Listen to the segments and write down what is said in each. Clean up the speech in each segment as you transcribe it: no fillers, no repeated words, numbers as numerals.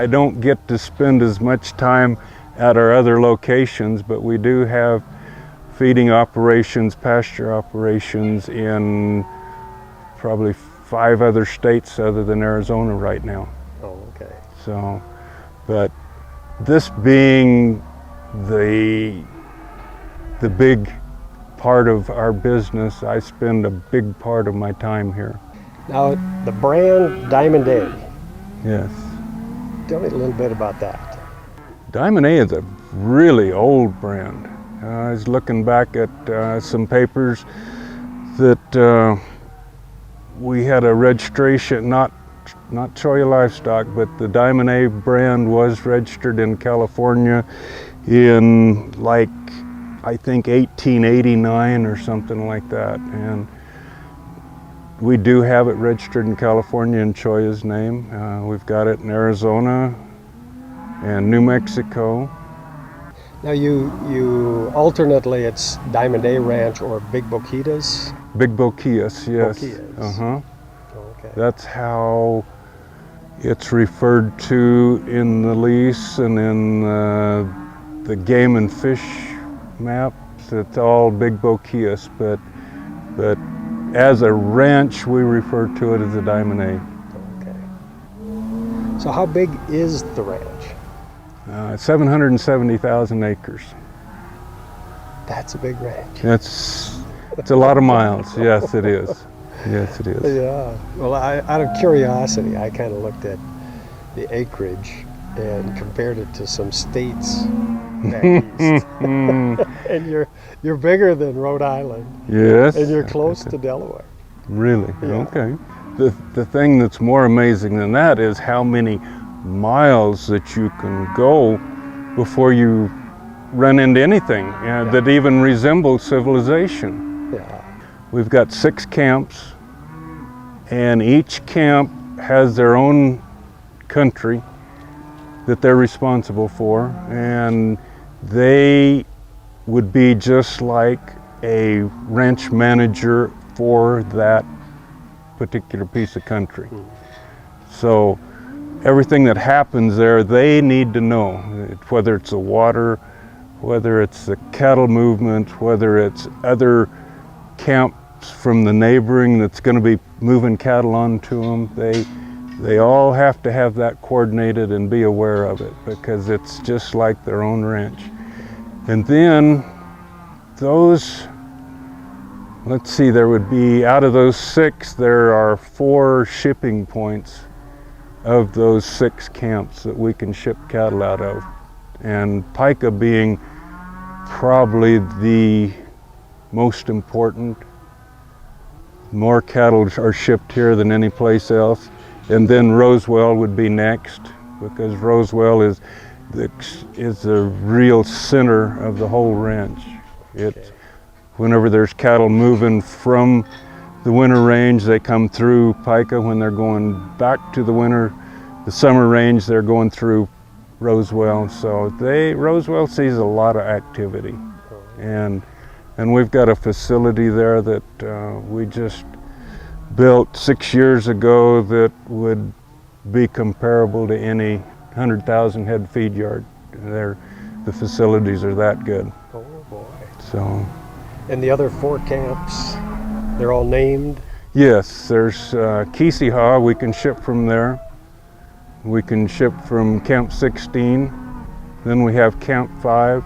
I don't get to spend as much time at our other locations, but we do have feeding operations, pasture operations in probably 5 other states other than Arizona right now. Oh, okay. So, but this being the big part of our business, I spend a big part of my time here. Now, the brand Diamond A. Yes. Tell me a little bit about that. Diamond A is a really old brand. I was looking back at some papers that we had a registration, not Choya Livestock, but the Diamond A brand was registered in California in like, I think 1889 or something like that. And we do have it registered in California in Choya's name. We've got it in Arizona and New Mexico. Now you alternately, it's Diamond A Ranch or Big Boquitas? Big Boquitas, yes. Boquitas. Uh-huh. Okay. That's how it's referred to in the lease and in the game and fish maps. It's all Big Boquitas, but as a ranch, we refer to it as the Diamond A. Okay. So how big is the ranch? 770,000 acres. That's a big ranch. It's a lot of miles. Yes, it is. Yes, it is. Yeah. Well, out of curiosity, I kind of looked at the acreage and compared it to some states back east. And you're bigger than Rhode Island. Yes. And you're close to Delaware. Really? Yeah. Okay. The thing that's more amazing than that is how many miles that you can go before you run into anything that even resembles civilization. Yeah. We've got 6 camps, and each camp has their own country that they're responsible for, and they would be just like a ranch manager for that particular piece of country. So everything that happens there, they need to know, whether it's the water, whether it's the cattle movement, whether it's other camps from the neighboring that's going to be moving cattle onto them. They all have to have that coordinated and be aware of it, because it's just like their own ranch. And then those, let's see, there would be, out of those 6, there are 4 shipping points of those 6 camps that we can ship cattle out of. And Pica being probably the most important. More cattle are shipped here than any place else. And then Roswell would be next, because Roswell is the real center of the whole ranch. It's whenever there's cattle moving from the winter range, they come through Pica. When they're going back to the summer range, they're going through Roswell. So Roswell sees a lot of activity, and we've got a facility there that we just built 6 years ago that would be comparable to any 100,000 head feed yard. The facilities are that good. Oh boy. So. And the other 4 camps, they're all named? Yes, there's Keesehaw, we can ship from there. We can ship from Camp 16. Then we have Camp 5.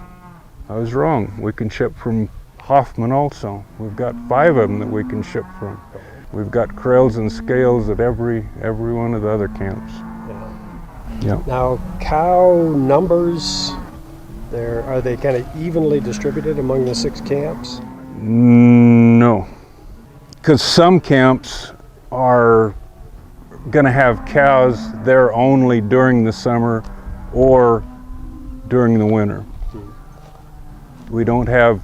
I was wrong, we can ship from Hoffman also. We've got 5 of them that we can ship from. We've got corrals and scales at every one of the other camps. Yeah. Now, cow numbers, are they kind of evenly distributed among the 6 camps? No, because some camps are going to have cows there only during the summer or during the winter. We don't have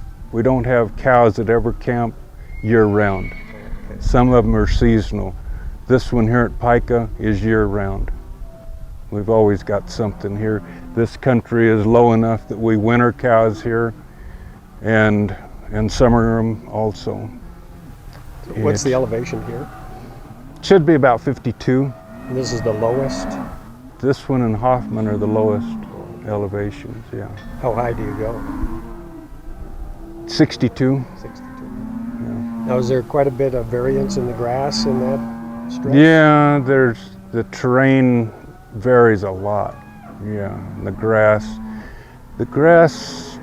cows at every camp year round. Okay. Some of them are seasonal. This one here at Pica is year round. We've always got something here. This country is low enough that we winter cows here and summer them also. What's the elevation here? Should be about 52. And this is the lowest? this one and Hoffman are the lowest elevations, yeah. How high do you go? 62. 62. Now, is there quite a bit of variance in the grass in that stretch? Yeah, the terrain varies a lot. Yeah, the grass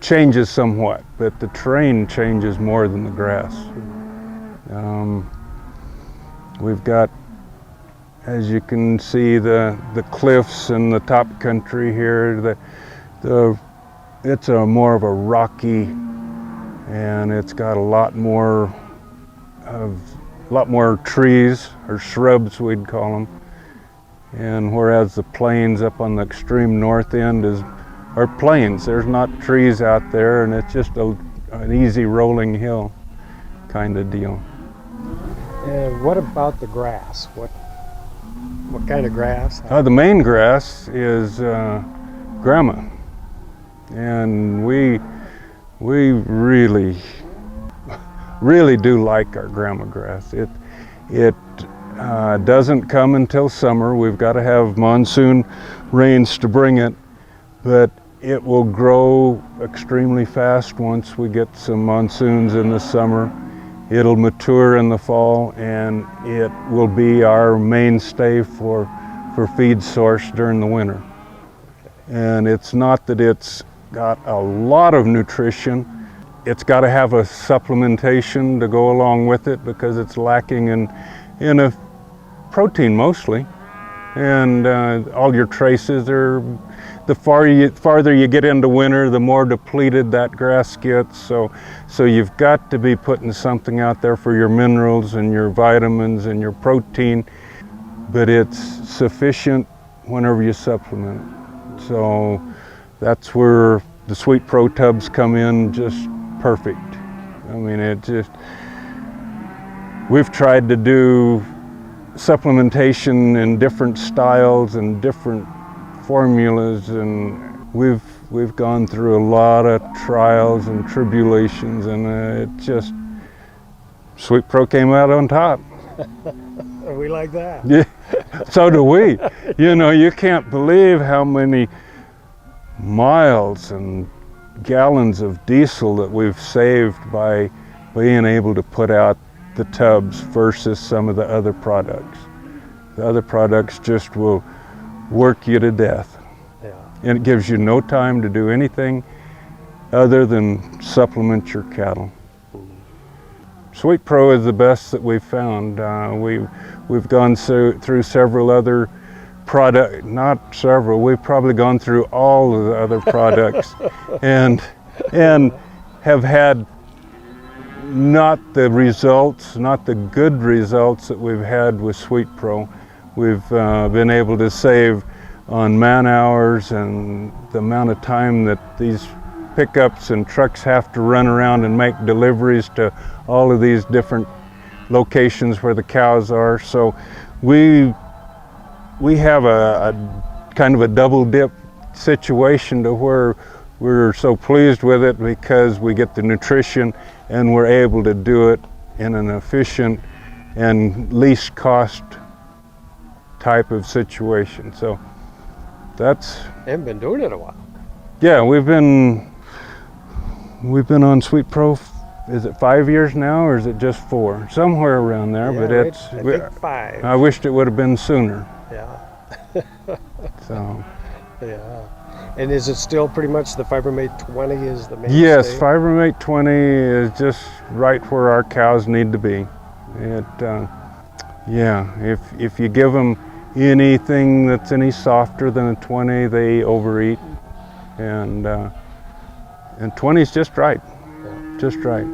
changes somewhat, but the terrain changes more than the grass. We've got, as you can see, the cliffs and the top country here. It's more of a rocky, and it's got a lot more trees or shrubs, we'd call them. And whereas the plains up on the extreme north end are plains, there's not trees out there, and it's just an easy rolling hill kind of deal. And what about the grass? What kind of grass? The main grass is grama, and we really do like our grama grass. It doesn't come until summer. We've got to have monsoon rains to bring it, but it will grow extremely fast once we get some monsoons in the summer. It'll mature in the fall, and it will be our mainstay for feed source during the winter. And it's not that it's got a lot of nutrition. It's got to have a supplementation to go along with it because it's lacking in a protein mostly. And all your traces are, the farther you get into winter, the more depleted that grass gets. So you've got to be putting something out there for your minerals and your vitamins and your protein, but it's sufficient whenever you supplement it. So that's where the SweetPro tubs come in just perfect. I mean, we've tried to do supplementation in different styles and different formulas, and we've gone through a lot of trials and tribulations, and SweetPro came out on top. We like that. Yeah, so do we. You can't believe how many miles and gallons of diesel that we've saved by being able to put out the tubs versus some of the other products. The other products just will work you to death. Yeah. And it gives you no time to do anything other than supplement your cattle. SweetPro is the best that we've found. We've gone through several other products, not several, we've probably gone through all of the other products and have had not the good results that we've had with SweetPro. We've been able to save on man hours and the amount of time that these pickups and trucks have to run around and make deliveries to all of these different locations where the cows are. So we have a kind of a double dip situation to where we're so pleased with it because we get the nutrition and we're able to do it in an efficient and least cost type of situation. So that's... And been doing it a while. Yeah, we've been on SweetPro, is it 5 years now or is it just 4? Somewhere around there, Yeah, but I think 5. I wished it would have been sooner. Yeah. So. Yeah. And is it still pretty much the Fibermate 20 is the main? Yes, Fibermate 20 is just right where our cows need to be. Yeah, if you give them anything that's any softer than a 20, they overeat, and 20 is just right, just right.